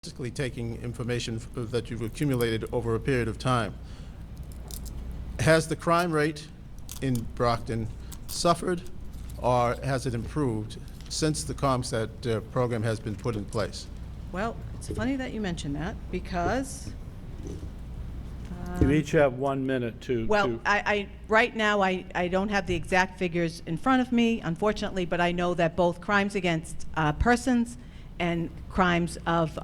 basically taking information that you've accumulated over a period of time. Has the crime rate in Brockton suffered, or has it improved since the CompStat program has been put in place? Well, it's funny that you mention that, because You each have 1 minute to. right now, I don't have the exact figures in front of me, unfortunately, but I know that both crimes against persons and crimes of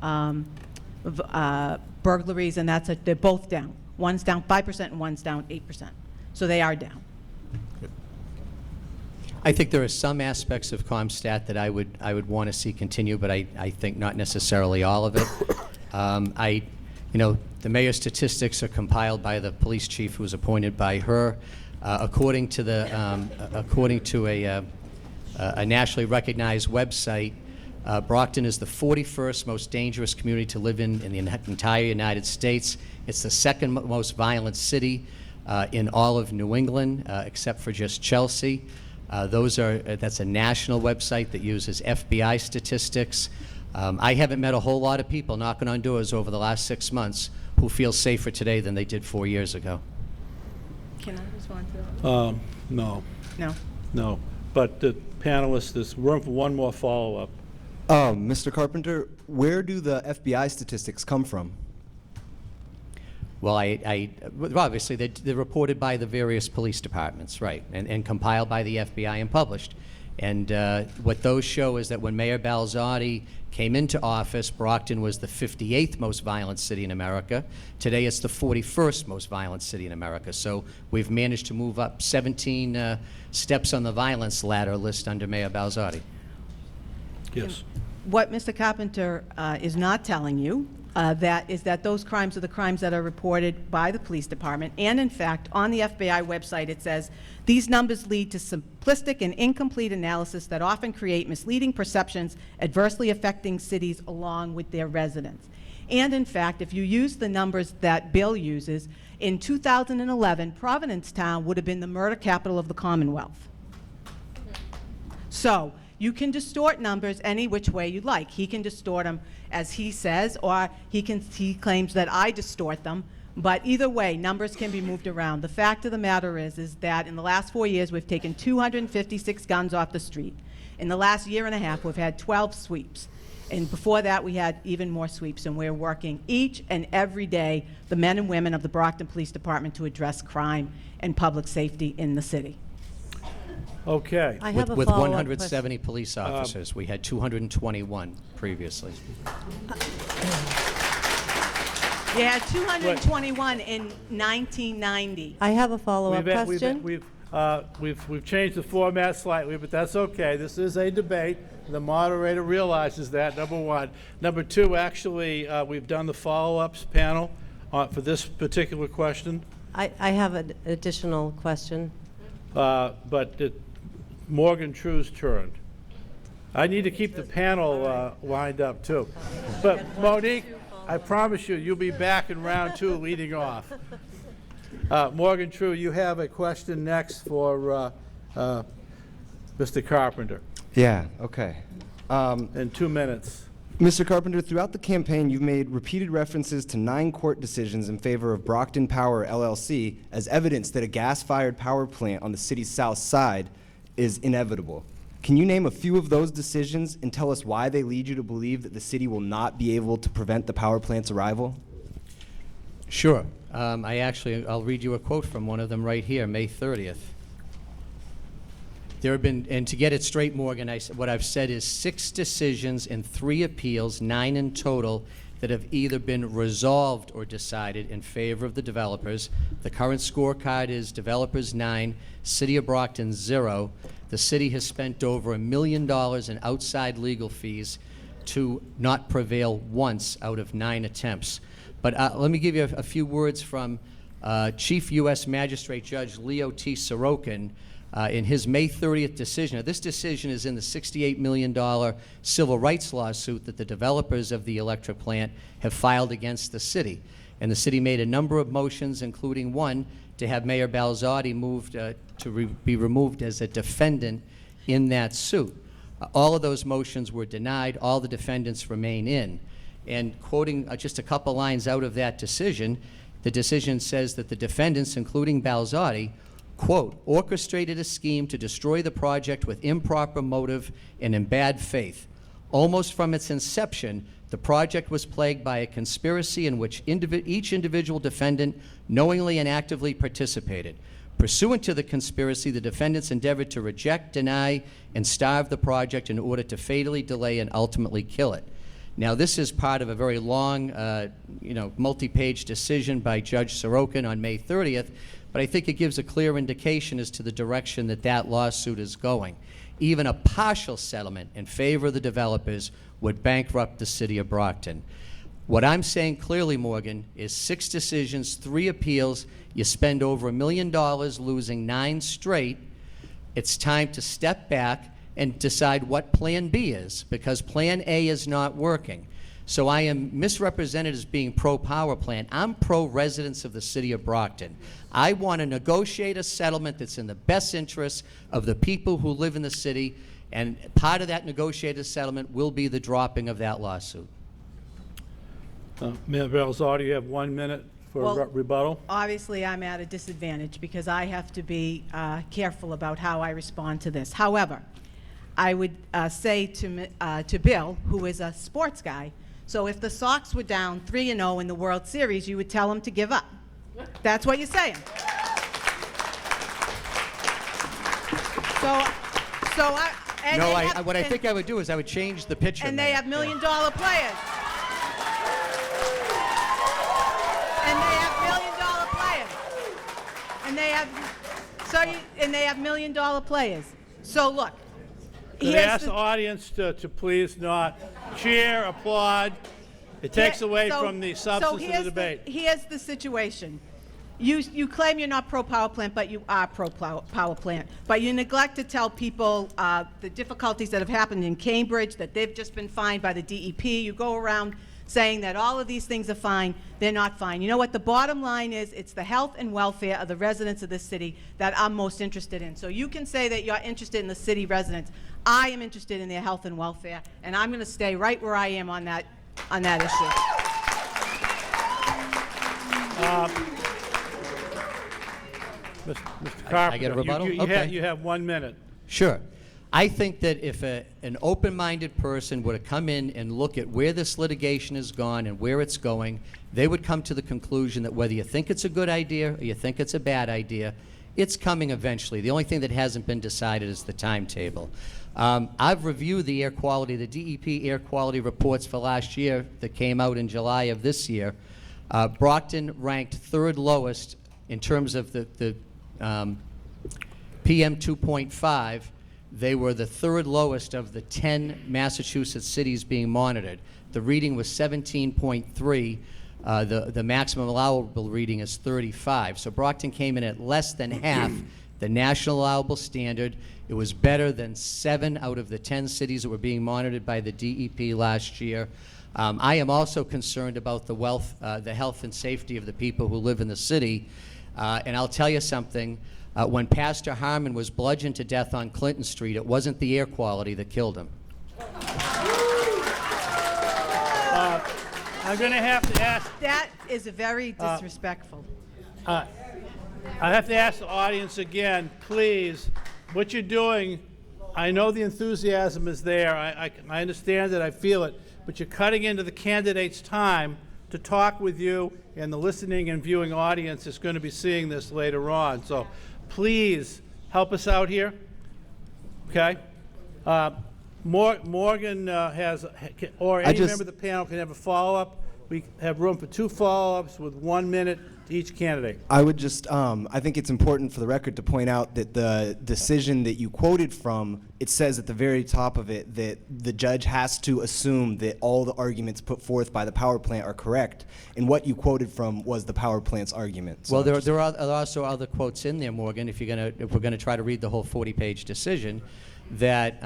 burglaries, and they're both down. One's down 5% and one's down 8%. So they are down. I think there are some aspects of CompStat that I would want to see continue, but I think not necessarily all of it. The mayor's statistics are compiled by the police chief, who was appointed by her. According to a nationally recognized website, Brockton is the 41st most dangerous community to live in the entire United States. It's the second most violent city in all of New England, except for just Chelsea. That's a national website that uses FBI statistics. I haven't met a whole lot of people knocking on doors over the last 6 months who feel safer today than they did 4 years ago. Can I respond to that? No. No. No. But the panelists, there's room for one more follow-up. Mr. Carpenter, where do the FBI statistics come from? Well, obviously, they're reported by the various police departments, right, and compiled by the FBI and published. And what those show is that when Mayor Balzotti came into office, Brockton was the 58th most violent city in America. Today, it's the 41st most violent city in America. So we've managed to move up 17 steps on the violence ladder list under Mayor Balzotti. Yes. What Mr. Carpenter is not telling you is that those crimes are the crimes that are reported by the police department. And in fact, on the FBI website, it says, these numbers lead to simplistic and incomplete analysis that often create misleading perceptions adversely affecting cities along with their residents. And in fact, if you use the numbers that Bill uses, in 2011, Providencetown would have been the murder capital of the Commonwealth. So you can distort numbers any which way you like. He can distort them as he says, or he claims that I distort them. But either way, numbers can be moved around. The fact of the matter is that in the last 4 years, we've taken 256 guns off the street. In the last year and a half, we've had 12 sweeps. And before that, we had even more sweeps. And we're working each and every day, the men and women of the Brockton Police Department, to address crime and public safety in the city. Okay. I have a With follow-up 170 police officers, we had 221 previously. You had 221 in 1990. I have a follow-up question. We've changed the format slightly, but that's okay. This is a debate. The moderator realizes that, number one. Number two, actually, we've done the follow-ups panel for this particular question. I have an additional question. But Morgan True's turn. I need to keep the panel lined up, too. But Monique, I promise you'll be back in round 2 leading off. Morgan True, you have a question next for Mr. Carpenter. Yeah, okay. In 2 minutes. Mr. Carpenter, throughout the campaign, you've made repeated references to 9 court decisions in favor of Brockton Power, LLC, as evidence that a gas-fired power plant on the city's south side is inevitable. Can you name a few of those decisions and tell us why they lead you to believe that the city will not be able to prevent the power plant's arrival? Sure. I'll read you a quote from one of them right here, May 30th. There have been, and to get it straight, Morgan, what I've said is 6 decisions and 3 appeals, 9 in total, that have either been resolved or decided in favor of the developers. The current scorecard is developers 9, City of Brockton 0. The city has spent over $1 million in outside legal fees to not prevail once out of 9 attempts. But let me give you a few words from Chief U.S. Magistrate Judge Leo T. Sorokin in his May 30th decision. Now, this decision is in the $68 million civil rights lawsuit that the developers of the electric plant have filed against the city. And the city made a number of motions, including one to have Mayor Balzotti moved be removed as a defendant in that suit. All of those motions were denied. All the defendants remain in. And quoting just a couple lines out of that decision, the decision says that the defendants, including Balzotti, quote, orchestrated a scheme to destroy the project with improper motive and in bad faith. Almost from its inception, the project was plagued by a conspiracy in which each individual defendant knowingly and actively participated. Pursuant to the conspiracy, the defendants endeavored to reject, deny, and starve the project in order to fatally delay and ultimately kill it. Now, this is part of a very long, multi-page decision by Judge Sorokin on May 30th, but I think it gives a clear indication as to the direction that that lawsuit is going. Even a partial settlement in favor of the developers would bankrupt the city of Brockton. What I'm saying clearly, Morgan, is 6 decisions, 3 appeals. You spend over $1 million losing 9 straight. It's time to step back and decide what Plan B is, because Plan A is not working. So I am misrepresented as being pro-power plant. I'm pro-residents of the city of Brockton. I want to negotiate a settlement that's in the best interest of the people who live in the city, and part of that negotiated settlement will be the dropping of that lawsuit. Mayor Balzotti, you have 1 minute for Well, rebuttal. Obviously, I'm at a disadvantage because I have to be careful about how I respond to this. However, I would say to Bill, who is a sports guy, so if the Sox were down 3-0 in the World Series, you would tell him to give up. That's what you're saying. What I think I would do is I would change the pitcher. And they have $1 million players. And they have $1 million players. And they have $1 million players. So look. Could I ask the audience to please not cheer, applaud? It takes away from the substance of the debate. Here's the situation. You claim you're not pro-power plant, but you are pro-power plant. But you neglect to tell people the difficulties that have happened in Cambridge, that they've just been fined by the DEP. You go around saying that all of these things are fine. They're not fine. You know what? The bottom line is it's the health and welfare of the residents of this city that I'm most interested in. So you can say that you're interested in the city residents. I am interested in their health and welfare, and I'm going to stay right where I am on that issue. Mr. Carpenter, I get a rebuttal? you have 1 minute. Sure. I think that if an open-minded person were to come in and look at where this litigation has gone and where it's going, they would come to the conclusion that whether you think it's a good idea or you think it's a bad idea, it's coming eventually. The only thing that hasn't been decided is the timetable. I've reviewed the air quality, the DEP air quality reports for last year that came out in July of this year. Brockton ranked 3rd lowest in terms of the PM 2.5. They were the 3rd lowest of the 10 Massachusetts cities being monitored. The reading was 17.3. The maximum allowable reading is 35. So Brockton came in at less than half the national allowable standard. It was better than 7 out of the 10 cities that were being monitored by the DEP last year. I am also concerned about the health and safety of the people who live in the city. And I'll tell you something. When Pastor Harmon was bludgeoned to death on Clinton Street, it wasn't the air quality that killed him. I'm going to have to ask. That is very disrespectful. I have to ask the audience again, please. What you're doing, I know the enthusiasm is there. I understand it. I feel it. But you're cutting into the candidate's time to talk with you, and the listening and viewing audience is going to be seeing this later on. So please help us out here. Okay? Morgan or any member of the panel can have a follow-up. We have room for 2 follow-ups with 1 minute to each candidate. I would just, I think it's important for the record to point out that the decision that you quoted from, it says at the very top of it that the judge has to assume that all the arguments put forth by the power plant are correct. And what you quoted from was the power plant's argument. So Well, there are also other quotes in there, Morgan, if we're gonna try to read the whole 40-page decision, that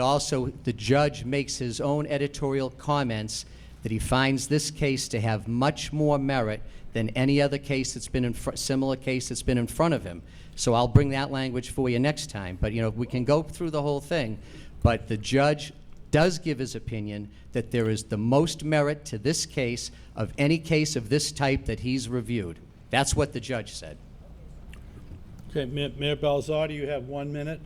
also the judge makes his own editorial comments that he finds this case to have much more merit than any other case that's been similar case that's been in front of him. So I'll bring that language for you next time. But we can go through the whole thing. But the judge does give his opinion that there is the most merit to this case of any case of this type that he's reviewed. That's what the judge said. Okay, Mayor Belzotti, you have 1 minute.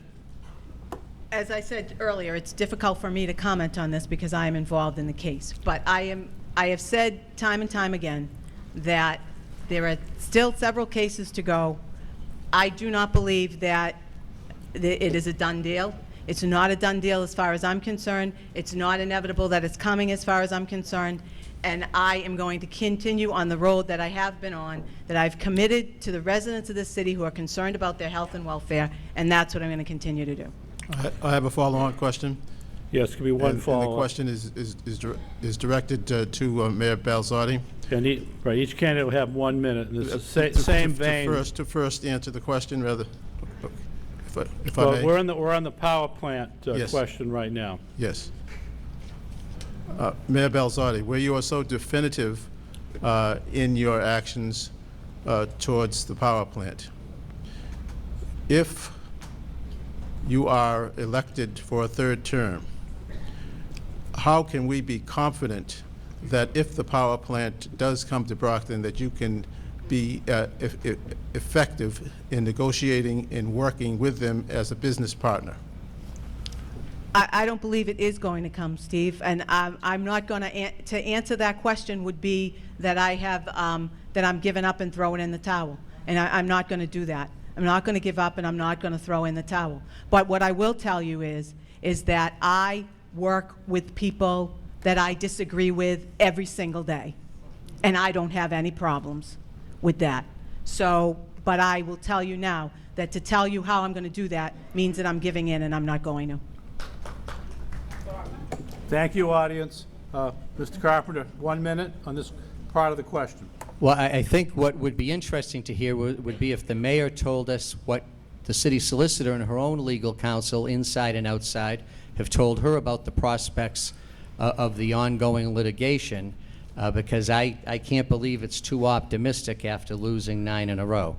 As I said earlier, it's difficult for me to comment on this because I am involved in the case. But I have said time and time again that there are still several cases to go. I do not believe that it is a done deal. It's not a done deal as far as I'm concerned. It's not inevitable that it's coming as far as I'm concerned. And I am going to continue on the road that I have been on, that I've committed to the residents of this city who are concerned about their health and welfare, and that's what I'm going to continue to do. I have a follow-on question. Yes, could be one And the follow-up. question is directed to Mayor Belzotti. And each candidate will have 1 minute. And it's the same vein. To first answer the question, rather, if I Well, may. we're on the power plant Yes. question right now. Yes. Mayor Belzotti, where you are so definitive in your actions towards the power plant, if you are elected for a third term, how can we be confident that if the power plant does come to Brockton, that you can be effective in negotiating and working with them as a business partner? I don't believe it is going to come, Steve, and I'm not going to answer that question would be that I have, that I'm giving up and throwing in the towel, and I'm not going to do that. I'm not going to give up, and I'm not going to throw in the towel. But what I will tell you is that I work with people that I disagree with every single day, and I don't have any problems with that. So, but I will tell you now that to tell you how I'm going to do that means that I'm giving in, and I'm not going to. Thank you, audience. Mr. Carpenter, 1 minute on this part of the question. Well, I think what would be interesting to hear would be if the mayor told us what the city solicitor and her own legal counsel, inside and outside, have told her about the prospects of the ongoing litigation, because I can't believe it's too optimistic after losing 9 in a row.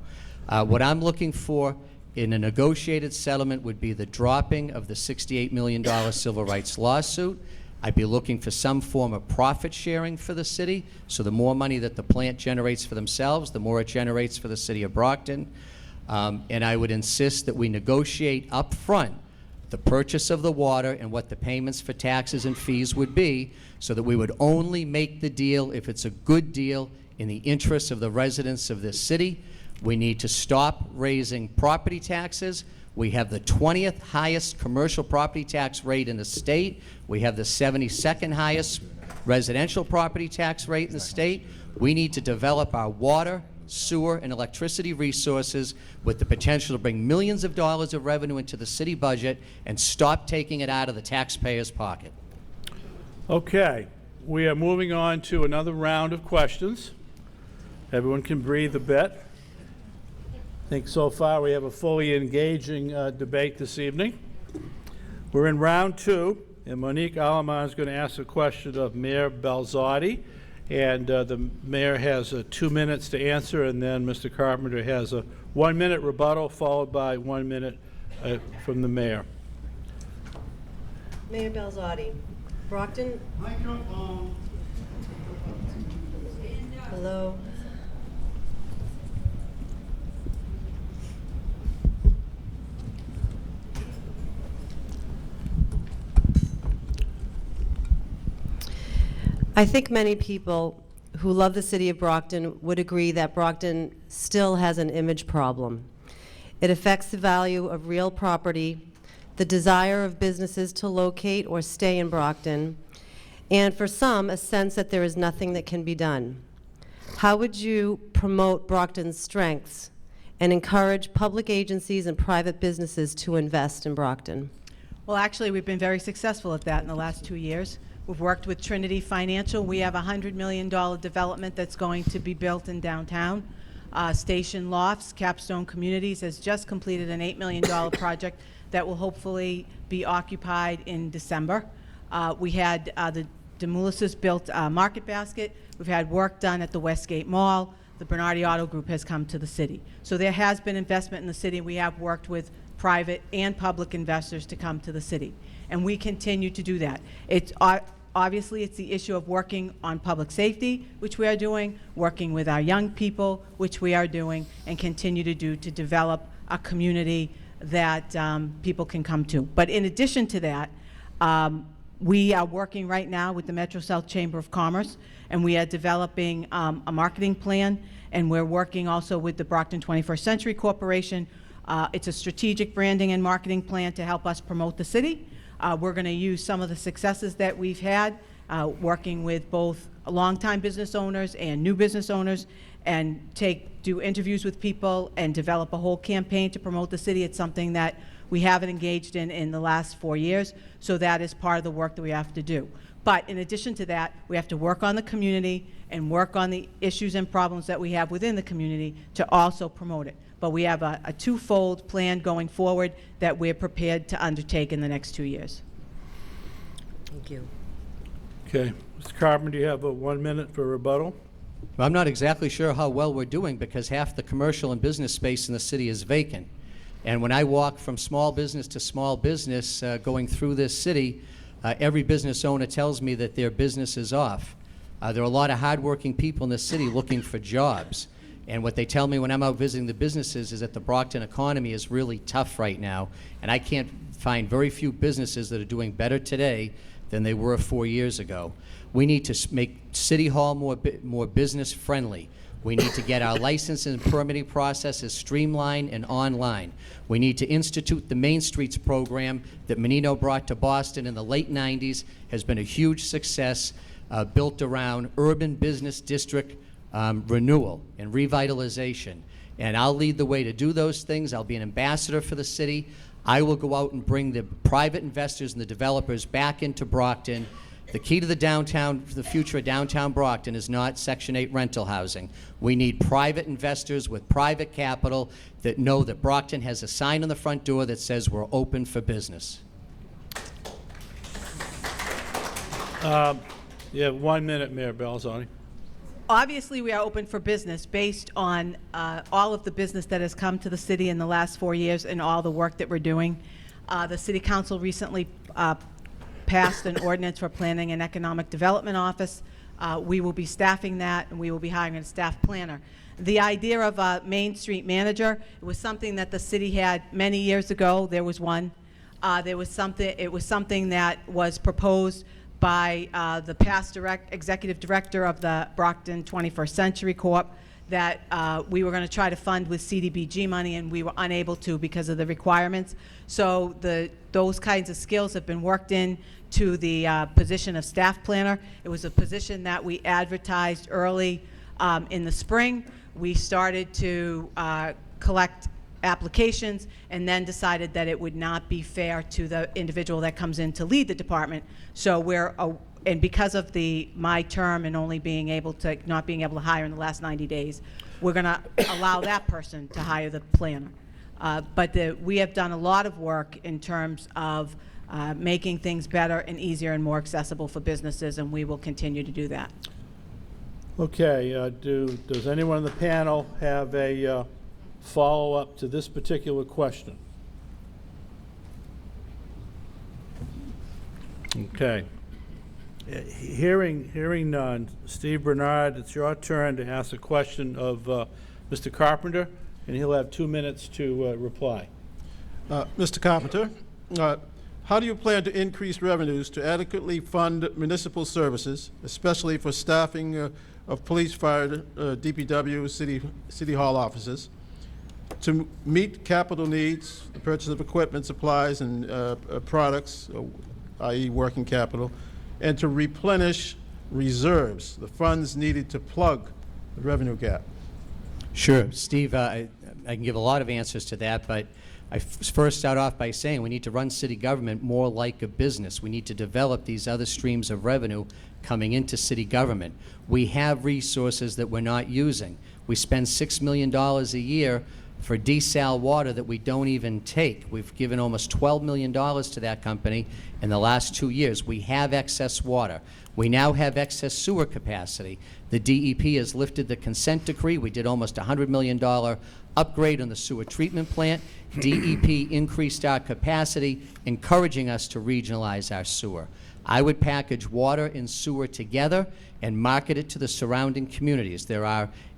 What I'm looking for in a negotiated settlement would be the dropping of the $68 million civil rights lawsuit. I'd be looking for some form of profit sharing for the city, so the more money that the plant generates for themselves, the more it generates for the city of Brockton. And I would insist that we negotiate up front the purchase of the water and what the payments for taxes and fees would be, so that we would only make the deal if it's a good deal in the interests of the residents of this city. We need to stop raising property taxes. We have the 20th highest commercial property tax rate in the state. We have the 72nd highest residential property tax rate in the state. We need to develop our water, sewer, and electricity resources with the potential to bring millions of dollars of revenue into the city budget and stop taking it out of the taxpayer's pocket. Okay, we are moving on to another round of questions. Everyone can breathe a bit. I think so far we have a fully engaging debate this evening. We're in round 2, and Monique Alamar is going to ask a question of Mayor Belzotti, and the mayor has 2 minutes to answer, and then Mr. Carpenter has a 1-minute rebuttal followed by 1 minute from the mayor. Mayor Belzotti, Brockton. Microphone. Hello. I think many people who love the city of Brockton would agree that Brockton still has an image problem. It affects the value of real property, the desire of businesses to locate or stay in Brockton, and for some, a sense that there is nothing that can be done. How would you promote Brockton's strengths and encourage public agencies and private businesses to invest in Brockton? Well, actually, we've been very successful at that in the last 2 years. We've worked with Trinity Financial. We have a $100 million development that's going to be built in downtown. Station Lofts, Capstone Communities has just completed an $8 million project that will hopefully be occupied in December. We had the Demoulas built Market Basket. We've had work done at the Westgate Mall. The Bernardi Auto Group has come to the city. So there has been investment in the city. We have worked with private and public investors to come to the city. and we continue to do that. Obviously, it's the issue of working on public safety, which we are doing, working with our young people, which we are doing, and continue to do to develop a community that people can come to. But in addition to that, we are working right now with the Metro South Chamber of Commerce, and we are developing a marketing plan, and we're working also with the Brockton 21st Century Corporation. It's a strategic branding and marketing plan to help us promote the city. We're going to use some of the successes that we've had working with both longtime business owners and new business owners, and do interviews with people and develop a whole campaign to promote the city. It's something that we haven't engaged in the last 4 years, so that is part of the work that we have to do. But in addition to that, we have to work on the community and work on the issues and problems that we have within the community to also promote it. But we have a twofold plan going forward that we're prepared to undertake in the next 2 years. Thank you. Okay. Mr. Carpenter, you have 1 minute for rebuttal. Well, I'm not exactly sure how well we're doing because half the commercial and business space in the city is vacant. And when I walk from small business to small business going through this city, every business owner tells me that their business is off. There are a lot of hardworking people in this city looking for jobs. And what they tell me when I'm out visiting the businesses is that the Brockton economy is really tough right now, and I can't find very few businesses that are doing better today than they were 4 years ago. We need to make City Hall more business friendly. We need to get our license and permitting processes streamlined and online. We need to institute the Main Streets program that Menino brought to Boston in the late 90s, has been a huge success, built around urban business district renewal and revitalization. And I'll lead the way to do those things. I'll be an ambassador for the city. I will go out and bring the private investors and the developers back into Brockton. The key to the future of downtown Brockton is not Section 8 rental housing. We need private investors with private capital that know that Brockton has a sign on the front door that says we're open for business. You have 1 minute, Mayor Belzoni. Obviously, we are open for business based on all of the business that has come to the city in the last 4 years and all the work that we're doing. The City Council recently passed an ordinance for Planning and Economic Development Office. We will be staffing that, and we will be hiring a staff planner. The idea of a Main Street manager, it was something that the city had many years ago. There was one. It was something that was proposed by the past executive director of the Brockton 21st Century Corp. That we were going to try to fund with CDBG money, and we were unable to because of the requirements. So those kinds of skills have been worked in to the position of staff planner. It was a position that we advertised early in the spring. We started to collect applications and then decided that it would not be fair to the individual that comes in to lead the department. So and because of my term and only not being able to hire in the last 90 days, we're going to allow that person to hire the planner. But we have done a lot of work in terms of making things better and easier and more accessible for businesses, and we will continue to do that. Okay, does anyone on the panel have a follow-up to this particular question? Okay. Hearing none, Steve Bernard, it's your turn to ask a question of Mr. Carpenter, and he'll have 2 minutes to reply. Mr. Carpenter, how do you plan to increase revenues to adequately fund municipal services, especially for staffing of police, fire, DPW, city hall offices, to meet capital needs, the purchase of equipment, supplies, and products, i.e. working capital, and to replenish reserves, the funds needed to plug the revenue gap? Sure. Steve, I can give a lot of answers to that, but I first start off by saying we need to run city government more like a business. We need to develop these other streams of revenue coming into city government. We have resources that we're not using. We spend $6 million a year for desal water that we don't even take. We've given almost $12 million to that company in the last 2 years. We have excess water. We now have excess sewer capacity. The DEP has lifted the consent decree. We did almost $100 million upgrade on the sewer treatment plant. DEP increased our capacity, encouraging us to regionalize our sewer. I would package water and sewer together and market it to the surrounding communities.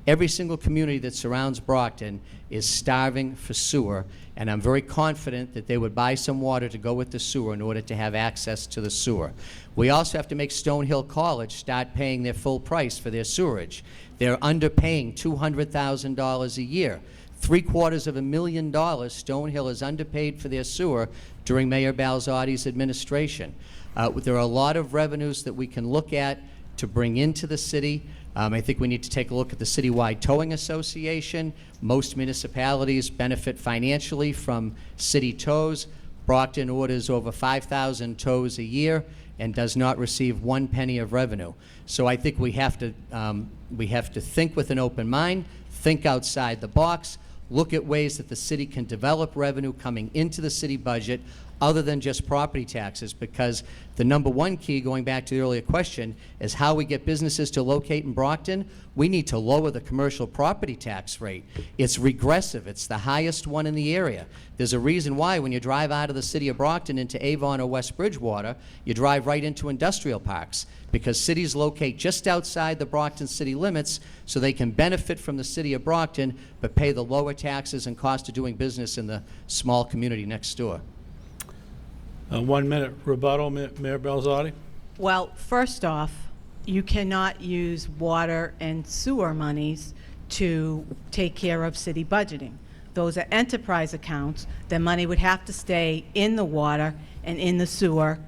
Every single community that surrounds Brockton is starving for sewer, and I'm very confident that they would buy some water to go with the sewer in order to have access to the sewer. We also have to make Stonehill College start paying their full price for their sewerage. They're underpaying $200,000 a year. $750,000 Stonehill is underpaid for their sewer during Mayor Balzotti's administration. There are a lot of revenues that we can look at to bring into the city. I think we need to take a look at the Citywide Towing Association. Most municipalities benefit financially from city tows. Brockton orders over 5,000 tows a year and does not receive 1 penny of revenue. So I think we have to think with an open mind, think outside the box, look at ways that the city can develop revenue coming into the city budget other than just property taxes, because the number one key, going back to the earlier question, is how we get businesses to locate in Brockton. We need to lower the commercial property tax rate. It's regressive. It's the highest one in the area. There's a reason why when you drive out of the city of Brockton into Avon or West Bridgewater, you drive right into industrial parks, because cities locate just outside the Brockton city limits so they can benefit from the city of Brockton but pay the lower taxes and cost of doing business in the small community next door. 1 minute rebuttal, Mayor Belzotti. Well, first off, you cannot use water and sewer monies to take care of city budgeting. Those are enterprise accounts. The money would have to stay in the water and in the sewer,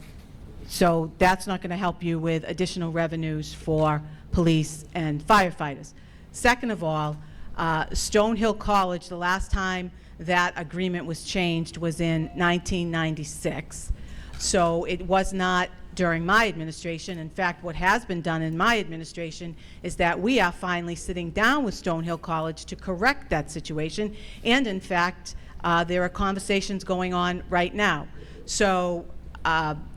so that's not going to help you with additional revenues for police and firefighters. Second of all, Stonehill College, the last time that agreement was changed was in 1996. So it was not during my administration. In fact, what has been done in my administration is that we are finally sitting down with Stonehill College to correct that situation. And in fact, there are conversations going on right now. So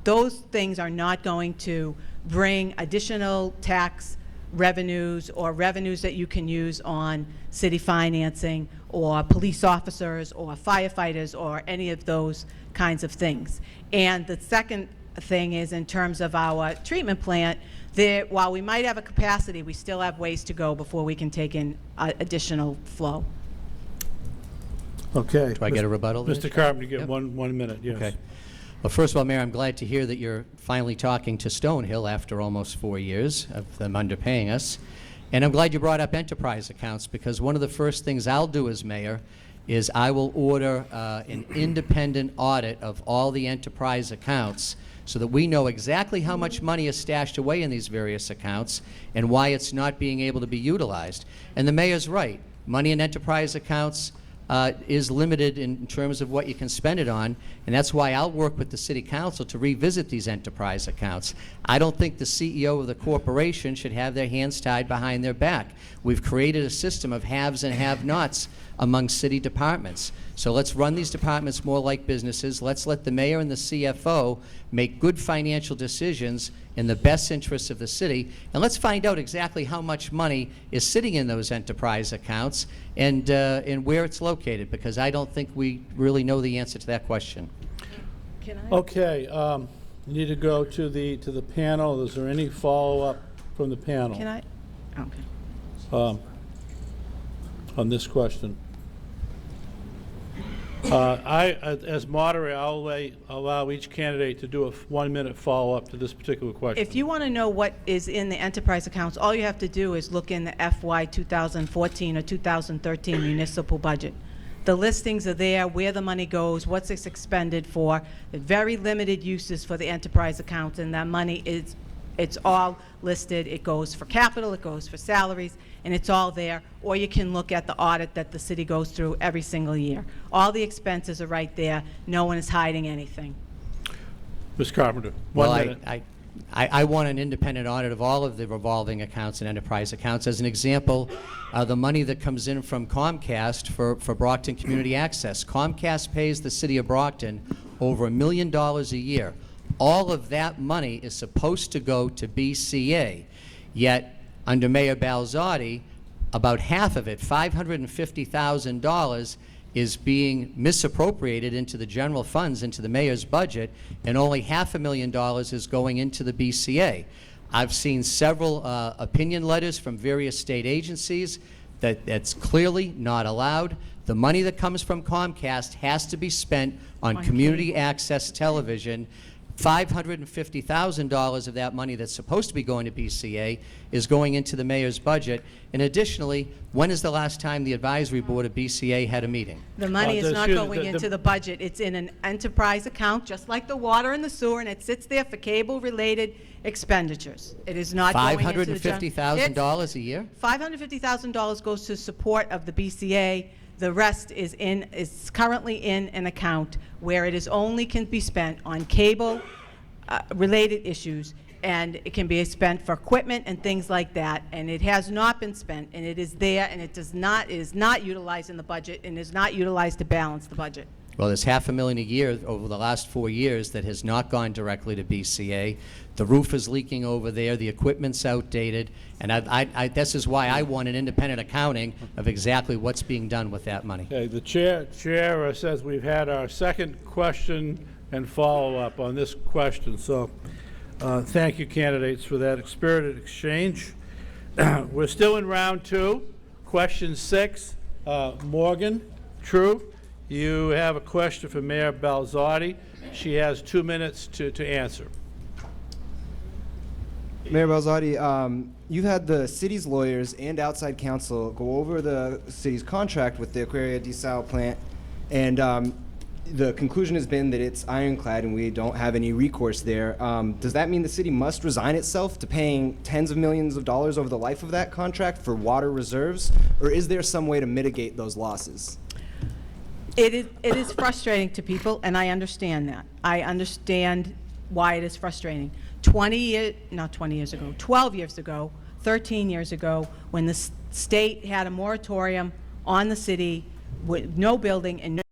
those things are not going to bring additional tax revenues or revenues that you can use on city financing or police officers or firefighters or any of those kinds of things. And the second thing is, in terms of our treatment plant, while we might have a capacity, we still have ways to go before we can take in additional flow. Okay. Do I get a rebuttal? Mr. Carpenter, you get Yep. one minute, yes. Okay. Well, first of all, Mayor, I'm glad to hear that you're finally talking to Stonehill after almost 4 years of them underpaying us. And I'm glad you brought up enterprise accounts, because one of the first things I'll do as mayor is I will order an independent audit of all the enterprise accounts so that we know exactly how much money is stashed away in these various accounts and why it's not being able to be utilized. And the mayor's right. Money in enterprise accounts is limited in terms of what you can spend it on, and that's why I'll work with the City Council to revisit these enterprise accounts. I don't think the CEO of the corporation should have their hands tied behind their back. We've created a system of haves and have-nots among city departments. So let's run these departments more like businesses. Let's let the mayor and the CFO make good financial decisions in the best interests of the city, and let's find out exactly how much money is sitting in those enterprise accounts and where it's located, because I don't think we really know the answer to that question. Can I? Okay, need to go to the panel. Is there any follow-up from the panel? Can I? Okay. On this question? As moderator, I'll allow each candidate to do a 1 minute follow-up to this particular question. If you want to know what is in the enterprise accounts, all you have to do is look in the FY 2014 or 2013 municipal budget. The listings are there, where the money goes, what's it's expended for, the very limited uses for the enterprise accounts, and that money it's all listed. It goes for capital, it goes for salaries, and it's all there. Or you can look at the audit that the city goes through every single year. All the expenses are right there. No one is hiding anything. Ms. Carpenter, Well, one minute. I want an independent audit of all of the revolving accounts and enterprise accounts. As an example, the money that comes in from Comcast for Brockton Community Access. Comcast pays the city of Brockton over $1 million a year. All of that money is supposed to go to BCA, yet under Mayor Balzotti, about half of it, $550,000, is being misappropriated into the general funds, into the mayor's budget, and only $500,000 is going into the BCA. I've seen several opinion letters from various state agencies that that's clearly not allowed. The money that comes from Comcast has to be spent on community access television. $550,000 of that money that's supposed to be going to BCA is going into the mayor's budget. And additionally, when is the last time the advisory board of BCA had a meeting? The money is not excuse me, going into the budget. It's in an enterprise account, just like the water and the sewer, and it sits there for cable-related expenditures. It is not going into the $550,000 a year? $550,000 goes to support of the BCA. The rest is currently in an account where it is only can be spent on cable related issues, and it can be spent for equipment and things like that, and it has not been spent, and it is there, and it is not utilized in the budget, and is not utilized to balance the budget. Well, there's $500,000 a year over the last 4 years that has not gone directly to BCA. The roof is leaking over there, the equipment's outdated, and this is why I want an independent accounting of exactly what's being done with that money. Okay, the chair says we've had our second question and follow-up on this question, so thank you, candidates, for that spirited exchange. We're still in round 2. Question 6, Morgan True. You have a question for Mayor Balzotti. She has 2 minutes to answer. Mayor Balzotti, you've had the city's lawyers and outside counsel go over the city's contract with the Aquaria Desal plant, and the conclusion has been that it's ironclad and we don't have any recourse there. Does that mean the city must resign itself to paying tens of millions of dollars over the life of that contract for water reserves, or is there some way to mitigate those losses? It is frustrating to people, and I understand that. I understand why it is frustrating. 12 years ago, 13 years ago, when the state had a moratorium on the city with no building and no